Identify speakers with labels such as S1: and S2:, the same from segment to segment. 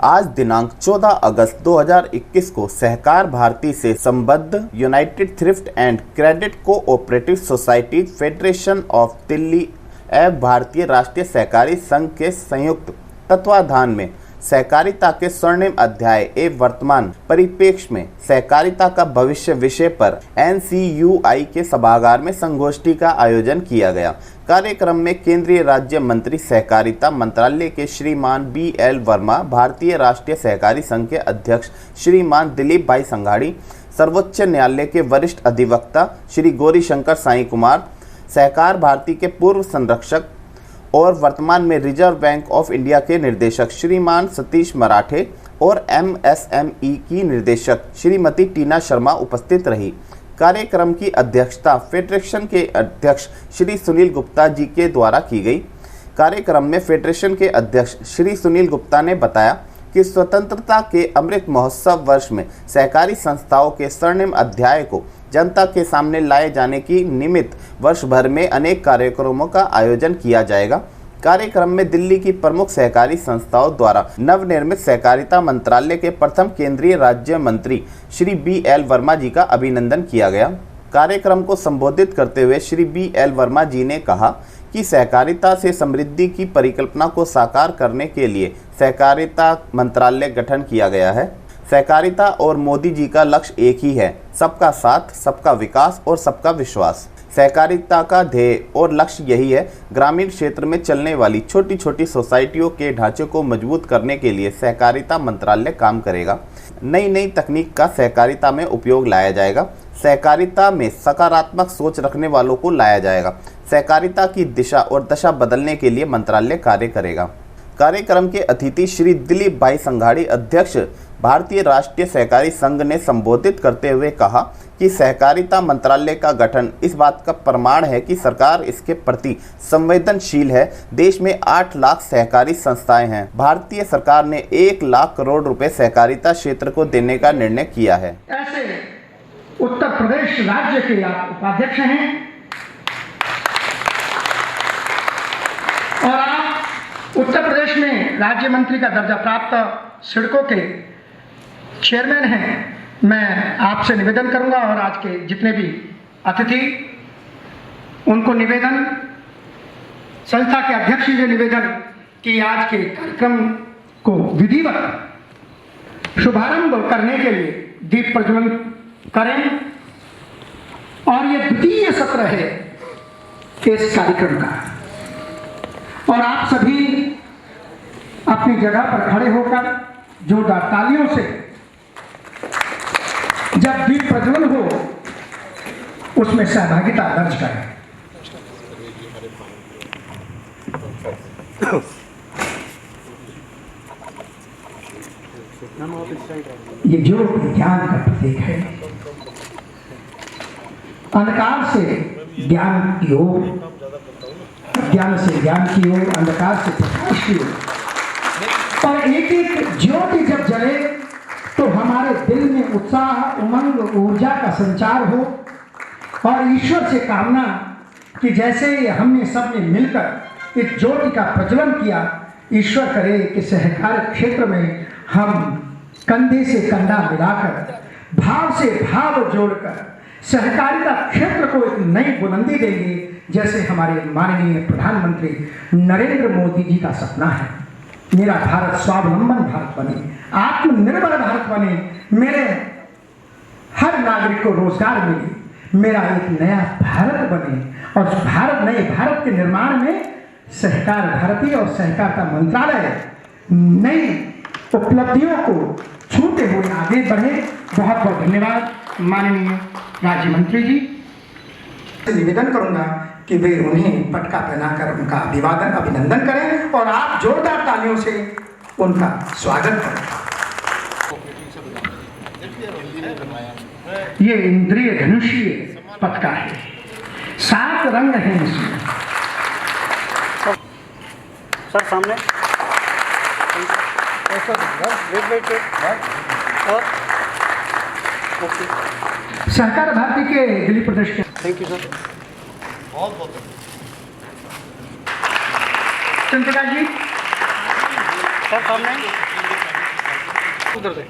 S1: आज दिनांक 14 अगस्त 2021 को सहकार भारती से संबद्ध United thrift and credit cooperative society federation of Delhi एवं भारतीय राष्ट्रीय सहकारी संघ के संयुक्त तत्वाधान में सहकारिता के स्वर्णिम अध्याय एवं वर्तमान परिप्रेक्ष्य में सहकारिता का भविष्य विषय पर NCUI के सभागार में संगोष्ठी का आयोजन किया गया। कार्यक्रम में केंद्रीय राज्य मंत्री सहकारिता मंत्रालय के श्रीमान BL वर्मा, भारतीय राष्ट्रीय सहकारी संघ के अध्यक्ष श्रीमान दिलीप भाई संघाड़ी, सर्वोच्च न्यायालय के वरिष्ठ अधिवक्ता श्री गौरीशंकर साई कुमार, सहकार भारती के पूर्व संरक्षक और वर्तमान में रिजर्व बैंक ऑफ इंडिया के निर्देशक श्रीमान सतीश मराठे और MSME की निर्देशक श्रीमती टीना शर्मा उपस्थित रही। कार्यक्रम की अध्यक्षता फेडरेशन के अध्यक्ष श्री सुनील गुप्ता जी के द्वारा की गई। कार्यक्रम में फेडरेशन के अध्यक्ष श्री सुनील गुप्ता ने बताया कि स्वतंत्रता के अमृत महोत्सव वर्ष में सहकारी संस्थाओं के स्वर्णिम अध्याय को जनता के सामने लाए जाने की निमित्त वर्ष भर में अनेक कार्यक्रमों का आयोजन किया जाएगा। कार्यक्रम में दिल्ली की प्रमुख सहकारी संस्थाओं द्वारा नवनिर्मित सहकारिता मंत्रालय के प्रथम केंद्रीय राज्य मंत्री श्री BL वर्मा जी का अभिनंदन किया गया। कार्यक्रम को संबोधित करते हुए श्री BL वर्मा जी ने कहा कि सहकारिता से समृद्धि की परिकल्पना को साकार करने के लिए सहकारिता मंत्रालय गठन किया गया है। सहकारिता और मोदी जी का लक्ष्य एक ही है, सबका साथ, सबका विकास और सबका विश्वास। सहकारिता का ध्येय और लक्ष्य यही है। ग्रामीण क्षेत्र में चलने वाली छोटी छोटी सोसाइटियों के ढांचे को मजबूत करने के लिए सहकारिता मंत्रालय काम करेगा। नई नई तकनीक का सहकारिता में उपयोग लाया जाएगा। सहकारिता में सकारात्मक सोच रखने वालों को लाया जाएगा। सहकारिता की दिशा और दशा बदलने के लिए मंत्रालय कार्य करेगा। कार्यक्रम के अतिथि श्री दिलीप भाई संघाड़ी, अध्यक्ष भारतीय राष्ट्रीय सहकारी संघ, ने संबोधित करते हुए कहा कि सहकारिता मंत्रालय का गठन इस बात का प्रमाण है कि सरकार इसके प्रति संवेदनशील है। देश में 8 लाख सहकारी संस्थाएं हैं। भारतीय सरकार ने 1 लाख करोड़ रुपए सहकारिता क्षेत्र को देने का निर्णय किया है।
S2: ऐसे उत्तर प्रदेश राज्य के आप उपाध्यक्ष हैं और आप उत्तर प्रदेश में राज्य मंत्री का दर्जा प्राप्त सिडको के चेयरमैन हैं। मैं आपसे निवेदन करूंगा और आज के जितने भी अतिथि, उनको निवेदन, संस्था के अध्यक्ष जी निवेदन कि आज के कार्यक्रम को विधिवत शुभारंभ करने के लिए दीप प्रज्वलन करें और ये द्वितीय सत्र है इस कार्यक्रम का। और आप सभी अपनी जगह पर खड़े होकर जोरदार तालियों से जब दीप प्रज्वलन हो उसमें सहभागिता दर्ज करें। ये ज्योत ज्ञान का प्रतीक है। अंधकार से ज्ञान की ओर, ज्ञान से ज्ञान की ओर, अंधकार से प्रकाश की ओर। और एक एक ज्योति जब जले तो हमारे दिल में उत्साह, उमंग, ऊर्जा का संचार हो और ईश्वर से कामना कि जैसे हमने सबने मिलकर इस ज्योति का प्रज्वलन किया, ईश्वर करे कि सहकार क्षेत्र में हम कंधे से कंधा मिलाकर, भाव से भाव जोड़कर सहकारिता क्षेत्र को एक नई बुलंदी देंगे, जैसे हमारे माननीय प्रधानमंत्री नरेंद्र मोदी जी का सपना है। मेरा भारत स्वावलंबन भारत बने, आत्मनिर्भर भारत बने, मेरे हर नागरिक को रोजगार मिले, मेरा एक नया भारत बने। और भारत, नए भारत के निर्माण में सहकार भारती और सहकारिता मंत्रालय नई उपलब्धियों को छूते हुए आगे बढ़े। बहुत बहुत धन्यवाद माननीय राज्य मंत्री जी। निवेदन करूंगा कि वे उन्हें पटका पहनाकर उनका अभिनंदन करें और आप जोरदार तालियों से उनका स्वागत करें। ये इंद्रिय धनुषीय पटका है, 7 रंग हैं इसमें।
S3: सर सामने
S2: सहकार भारती के दिल्ली प्रदेश के
S3: थैंक यू सर।
S1: बहुत बहुत
S2: चंद्रिका जी
S3: सर सामने उधर से।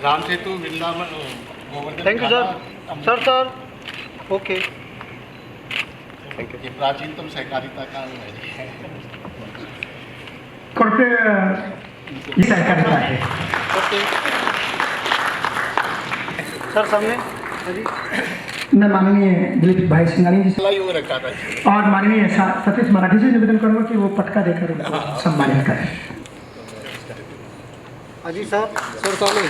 S4: Ram Setu Vrindavan Govardhan.
S3: Thank you sir. Sir sir okay
S4: thank you. ये प्राचीनतम सहकारिता का है।
S2: कॉर्पोरेट सहकारिता है।
S3: ओके सर सामने।
S2: मैं माननीय दिलीप भाई सिंघानी जी से
S4: लाई हुआ रखा था।
S2: और माननीय सतीश मराठी से निवेदन करूंगा कि वो पटका देकर उनको सम्मानित करें।
S3: अजी साहब सर सामने।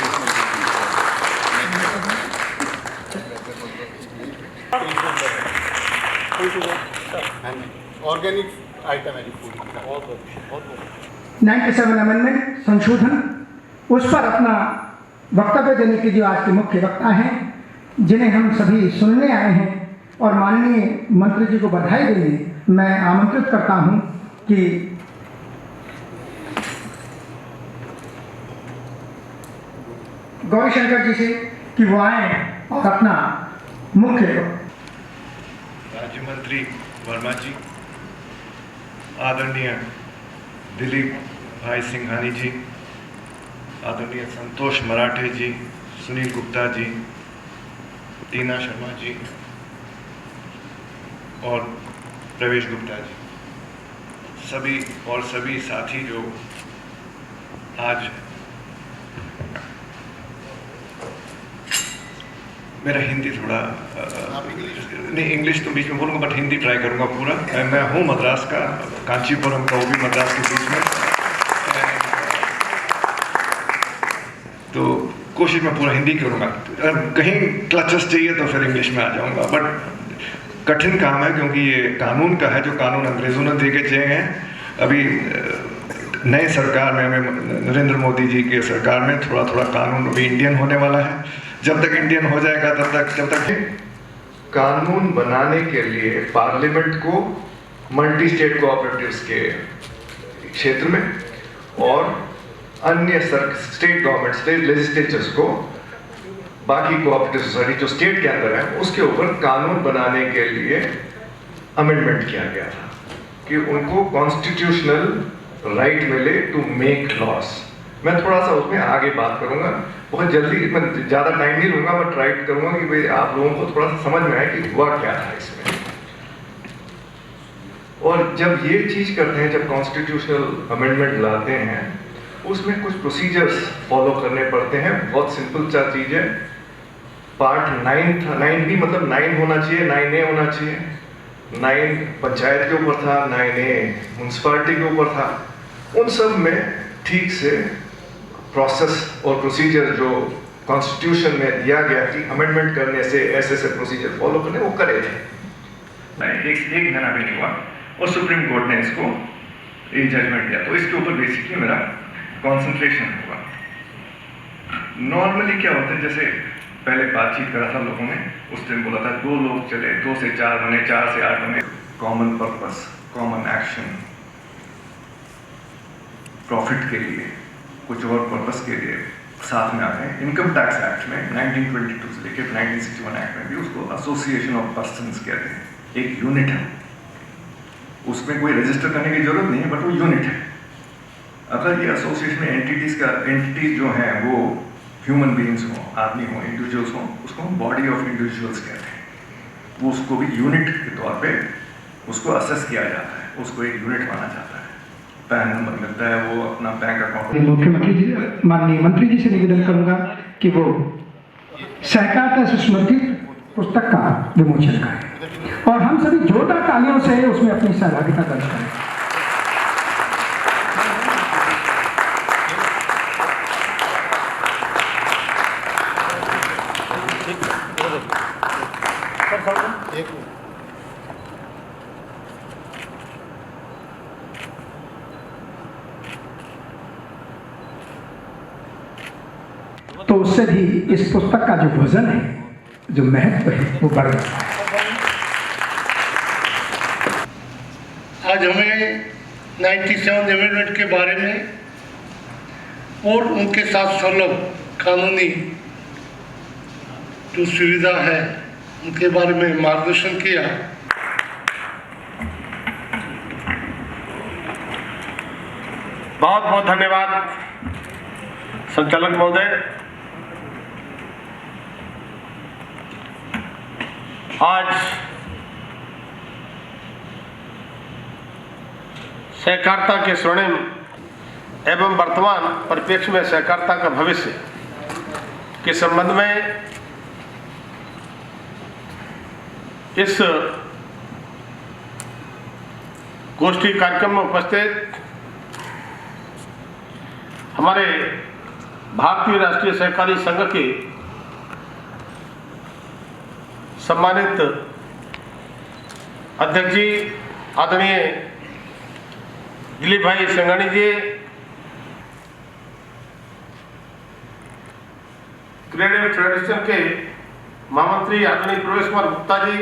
S4: ऑर्गेनिक आइटम है जी फूड।
S2: 97 अमेंडमेंट संशोधन, उस पर अपना वक्तव्य देने के जो आज के मुख्य वक्ता हैं, जिन्हें हम सभी सुनने आए हैं और माननीय मंत्री जी को बधाई देने मैं आमंत्रित करता हूं कि गौरी शंकर जी से कि वो आए और अपना मुख्य
S5: राज्य मंत्री वर्मा जी, आदरणीय दिलीप भाई सिंघानी जी, आदरणीय संतोष मराठे जी, सुनील गुप्ता जी, टीना शर्मा जी और प्रवेश गुप्ता जी, सभी साथी जो आज मेरा हिंदी थोड़ा नहीं, इंग्लिश तो बीच में बोलूँगा बट हिंदी ट्राई करूँगा पूरा। मैं हूँ मद्रास का, कांचीपुरम का, वो भी मद्रास के बीच में, तो कोशिश मैं पूरा हिंदी करूँगा। कहीं क्लचेस चाहिए तो फिर इंग्लिश में आ जाऊँगा, बट कठिन काम है क्योंकि ये कानून का है, जो कानून अंग्रेज़ों ने दे के चले हैं। अभी नई सरकार में, हमें नरेंद्र मोदी जी के सरकार में थोड़ा थोड़ा कानून अभी इंडियन होने वाला है। जब तक इंडियन हो जाएगा जब तक कानून बनाने के लिए पार्लियामेंट को मल्टी स्टेट कोऑपरेटिव्स के क्षेत्र में और अन्य स्टेट गवर्नमेंट, स्टेट लेजिस्लेचर्स को, बाकी कोऑपरेटिव सोसाइटी जो स्टेट के अंदर है, उसके ऊपर कानून बनाने के लिए अमेंडमेंट किया गया था कि उनको कॉन्स्टिट्यूशनल राइट मिले टू मेक लॉस। मैं थोड़ा सा उसमें आगे बात करूंगा, बहुत जल्दी, मैं ज़्यादा टाइम नहीं लूंगा, बट ट्राई करूंगा कि भाई आप लोगों को थोड़ा सा समझ में आए कि हुआ क्या था इसमें। और जब ये चीज़ करते हैं, जब कॉन्स्टिट्यूशनल अमेंडमेंट लाते हैं, उसमें कुछ प्रोसीजर्स फॉलो करने पड़ते हैं। बहुत सिंपल सा चीज़ है। पार्ट 9 भी मतलब 9 होना चाहिए, 9A होना चाहिए। 9 पंचायत के ऊपर था, 9A म्यूनसिपालिटी के ऊपर था। उन सब में ठीक से प्रोसेस और प्रोसीजर जो कॉन्स्टिट्यूशन में दिया गया कि अमेंडमेंट करने से ऐसे प्रोसीजर फॉलो करने, वो करे थे। एक महीना भी नहीं हुआ और सुप्रीम कोर्ट ने इसको एक जजमेंट दिया, तो इसके ऊपर बेसिकली मेरा कंसंट्रेशन होगा। नॉर्मली क्या होता है, जैसे पहले बातचीत करा था लोगों ने, उस दिन बोला था 2 लोग चले, 2 से 4 बने, 4 से 8 बने, common purpose, common action, profit के लिए, कुछ और पर्पस के लिए साथ में आ गए। इनकम टैक्स एक्ट में 1922 से लेकर 1961 एक्ट में भी उसको एसोसिएशन ऑफ पर्सन्स कहते हैं। एक यूनिट है, उसमें कोई रजिस्टर करने की जरूरत नहीं है, बट वो यूनिट है। अगर ये एसोसिएशन में एंटिटीज जो हैं वो ह्यूमन बीइंग्स हों, आदमी हों, इंडिविजुअल्स हों, उसको हम बॉडी ऑफ इंडिविजुअल्स कहते हैं। वो उसको भी यूनिट के तौर पे उसको असेस किया जाता है, उसको एक यूनिट माना जाता है। पैन नंबर मिलता है, वो अपना बैंक अकाउंट।
S2: मुख्यमंत्री जी, माननीय मंत्री जी से निवेदन करूंगा कि वो सहकारिता से समर्थित पुस्तक का विमोचन करें और हम सभी जोरदार तालियों से उसमें अपनी सहभागिता दर्ज करें। तो उससे भी इस पुस्तक का जो वजन है, जो महत्व है, वो बढ़ रहा है।
S6: आज हमें 97 अमेंडमेंट के बारे में और उनके साथ संलग्न कानूनी जो सुविधा है उनके बारे में मार्गदर्शन किया।
S7: बहुत बहुत धन्यवाद संचालक महोदय, आज सहकारिता के स्वर्णिम एवं वर्तमान परिप्रेक्ष्य में सहकारिता का भविष्य के संबंध में इस गोष्ठी कार्यक्रम में उपस्थित हमारे भारतीय राष्ट्रीय सहकारी संघ के सम्मानित अध्यक्ष जी आदरणीय दिलीप भाई संघानी जी, क्रेडिट फेडरेशन के महामंत्री आदरणीय प्रवेश कुमार गुप्ता जी,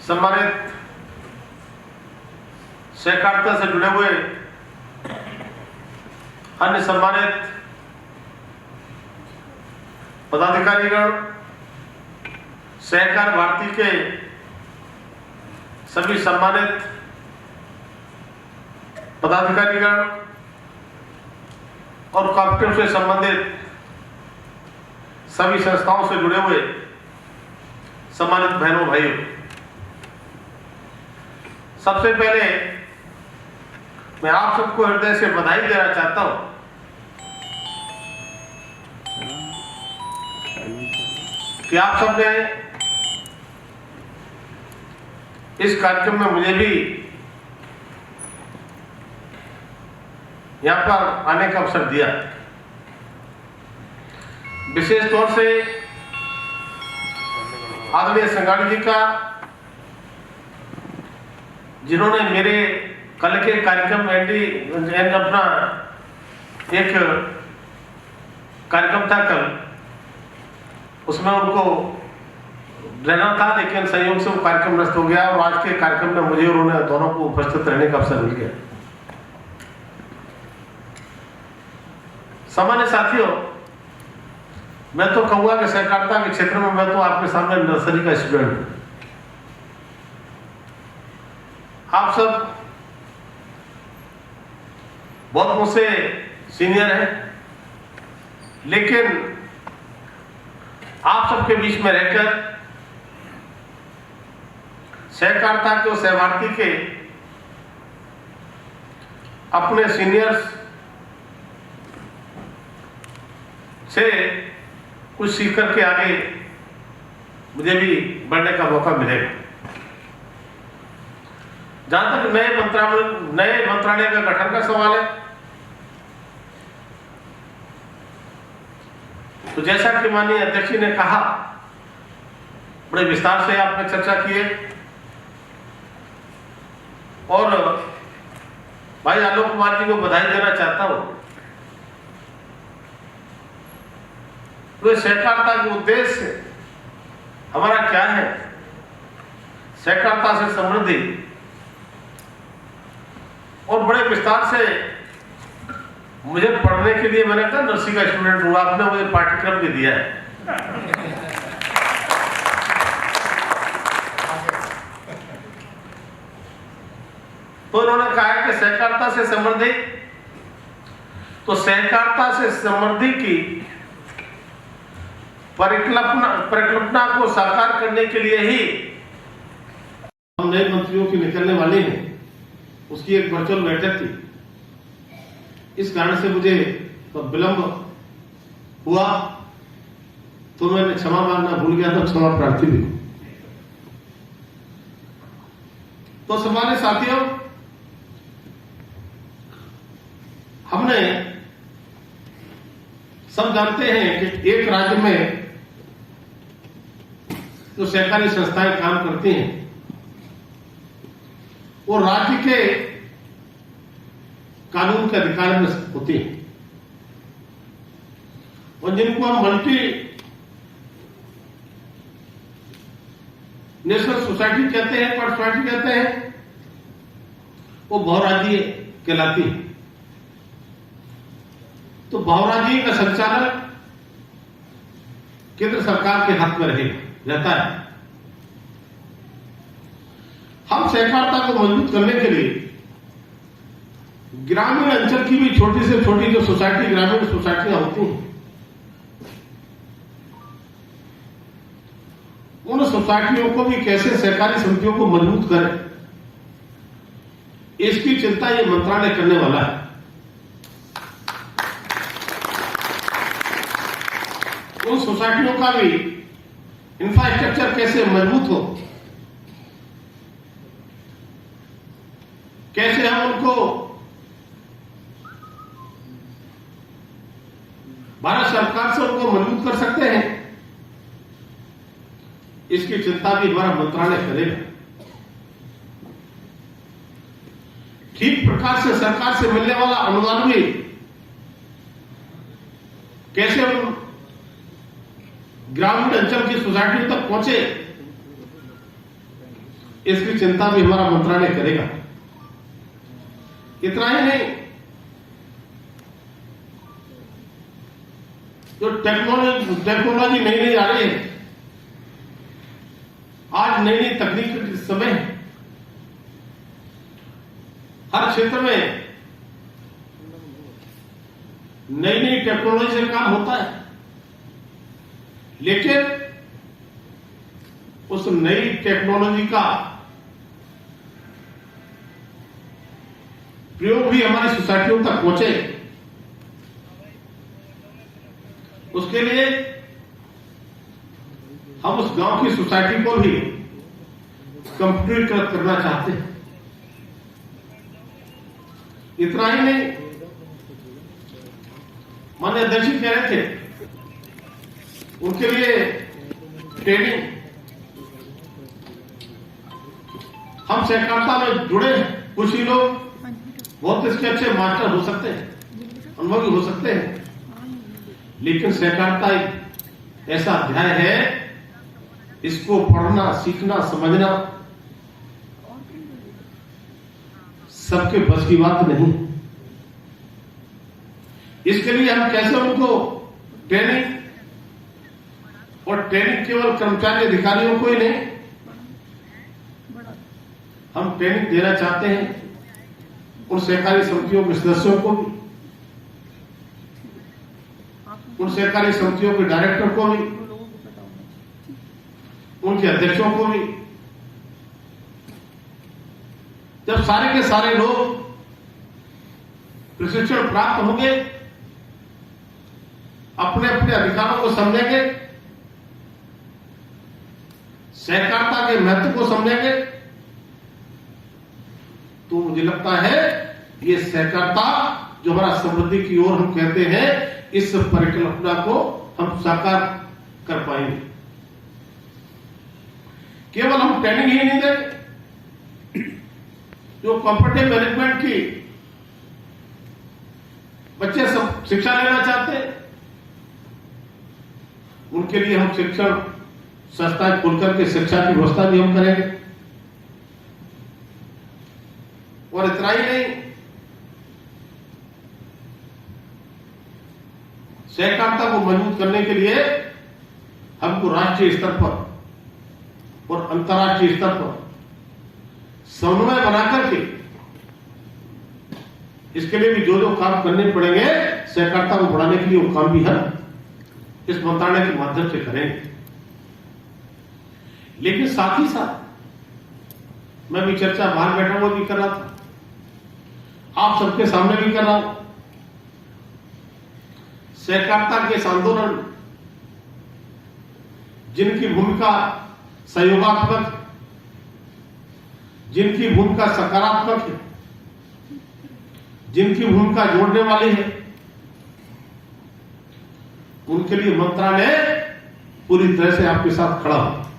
S7: सम्मानित सहकारिता से जुड़े हुए अन्य सम्मानित पदाधिकारीगण, सहकार भारती के सभी सम्मानित पदाधिकारीगण और कॉर्पोरेट से संबंधित सभी संस्थाओं से जुड़े हुए सम्मानित बहनों भाइयों, सबसे पहले मैं आप सबको हृदय से बधाई देना चाहता हूं कि आप सबने इस कार्यक्रम में मुझे भी यहां पर आने का अवसर दिया। विशेष तौर से आदरणीय संघानी जी का, जिन्होंने मेरे कल के कार्यक्रम में अपना एक कार्यक्रम था कल, उसमें उनको रहना था, लेकिन संयोग से वो कार्यक्रम नष्ट हो गया और आज के कार्यक्रम में मुझे उन्होंने दोनों को उपस्थित रहने का अवसर मिल गया। सामान्य साथियों, मैं तो कहूंगा कि सहकारिता के क्षेत्र में मैं तो आपके सामने नर्सरी का स्टूडेंट हूं। आप सब बहुत मुझसे सीनियर हैं, लेकिन आप सबके बीच में रहकर सहकारिता के सहभारती के अपने सीनियर्स से कुछ सीख करके आगे मुझे भी बढ़ने का मौका मिलेगा। जहां तक नए मंत्रालय का गठन का सवाल है, तो जैसा कि माननीय अध्यक्ष जी ने कहा, बड़े विस्तार से आपने चर्चा की है और भाई आलोक कुमार जी को बधाई देना चाहता हूं। तो सहकारिता के उद्देश्य हमारा क्या है, सहकारिता से समृद्धि, और बड़े विस्तार से मुझे पढ़ने के लिए, मैंने कहा नर्सरी का स्टूडेंट हूँ, आपने मुझे पाठ्यक्रम भी दिया है। तो उन्होंने कहा कि सहकारिता से समृद्धि, तो सहकारिता से समृद्धि की परिकल्पना को साकार करने के लिए ही हम नए मंत्रियों की निकलने वाली हैं, उसकी एक वर्चुअल बैठक थी। इस कारण से मुझे विलंब हुआ, तो मैंने क्षमा मांगना भूल गया था, क्षमा प्रार्थी भी। तो हमारे साथियों, हमने सब जानते हैं कि एक राज्य में जो सहकारी संस्थाएं काम करती हैं, वो राज्य के कानून के अधिकार में होती है, और जिनको हम मल्टी नेशनल सोसाइटी कहते हैं, पर सोसाइटी कहते हैं, वो बहुराज्यीय कहलाती है। तो बहुराज्यीय का संचालन केंद्र सरकार के हाथ में रहता है। हम सहकारिता को मजबूत करने के लिए ग्रामीण अंचल की भी छोटी से छोटी जो सोसाइटी, ग्रामीण सोसाइटियां होती हैं, उन सोसाइटियों को भी कैसे सहकारी समितियों को मजबूत करें, इसकी चिंता ये मंत्रालय करने वाला है। उन सोसाइटियों का भी इंफ्रास्ट्रक्चर कैसे मजबूत हो, कैसे हम उनको भारत सरकार से उनको मजबूत कर सकते हैं, इसकी चिंता भी हमारा मंत्रालय करेगा। ठीक प्रकार से सरकार से मिलने वाला अनुदान भी कैसे हम ग्रामीण अंचल की सोसाइटी तक पहुंचे, इसकी चिंता भी हमारा मंत्रालय करेगा। इतना ही नहीं, जो टेक्नोलॉजी नई नई आ रही है, आज नई नई तकनीक के समय हर क्षेत्र में नई नई टेक्नोलॉजी से काम होता है, लेकिन उस नई टेक्नोलॉजी का प्रयोग भी हमारी सोसाइटियों तक पहुंचे, उसके लिए हम उस गांव की सोसाइटी को भी कंप्यूटरीकृत करना चाहते हैं। इतना ही नहीं, माननीय अध्यक्ष जी कह रहे थे, उनके लिए ट्रेनिंग, हम सहकारिता में जुड़े हैं, कुछ ही लोग बहुत इसके अच्छे मास्टर हो सकते हैं, अनुभवी हो सकते हैं, लेकिन सहकारिता एक ऐसा अध्याय है, इसको पढ़ना, सीखना, समझना सबके बस की बात नहीं। इसके लिए हम कैसे उनको ट्रेनिंग, और ट्रेनिंग केवल कर्मचारी अधिकारियों को ही नहीं, हम ट्रेनिंग देना चाहते हैं उन सहकारी समितियों के सदस्यों को भी, उन सहकारी समितियों के डायरेक्टर को भी, उनके अध्यक्षों को भी। जब सारे के सारे लोग प्रशिक्षण प्राप्त होंगे, अपने अपने अधिकारों को समझेंगे, सहकारिता के महत्व को समझेंगे, तो मुझे लगता है ये सहकारिता जो हमारा समृद्धि की ओर हम कहते हैं, इस परिकल्पना को हम साकार कर पाएंगे। केवल हम ट्रेनिंग ही नहीं देंगे, जो कॉपरेटिव मैनेजमेंट की बच्चे सब शिक्षा लेना चाहते हैं, उनके लिए हम शिक्षण संस्थाएं खोलकर के शिक्षा की व्यवस्था भी हम करेंगे। और इतना ही नहीं, सहकारिता को मजबूत करने के लिए हमको राष्ट्रीय स्तर पर और अंतर्राष्ट्रीय स्तर पर समन्वय बनाकर के इसके लिए भी जो काम करने पड़ेंगे सहकारिता को बढ़ाने के लिए, वो काम भी हम इस मंत्रालय के माध्यम से करेंगे। लेकिन साथ ही साथ मैं भी चर्चा बाहर बैठा हुआ भी कर रहा था, आप सबके सामने भी कर रहा हूं, सहकारिता के इस आंदोलन जिनकी भूमिका सहयोगात्मक, जिनकी भूमिका सकारात्मक है, जिनकी भूमिका जोड़ने वाली है, उनके लिए मंत्रालय पूरी तरह से आपके साथ खड़ा है।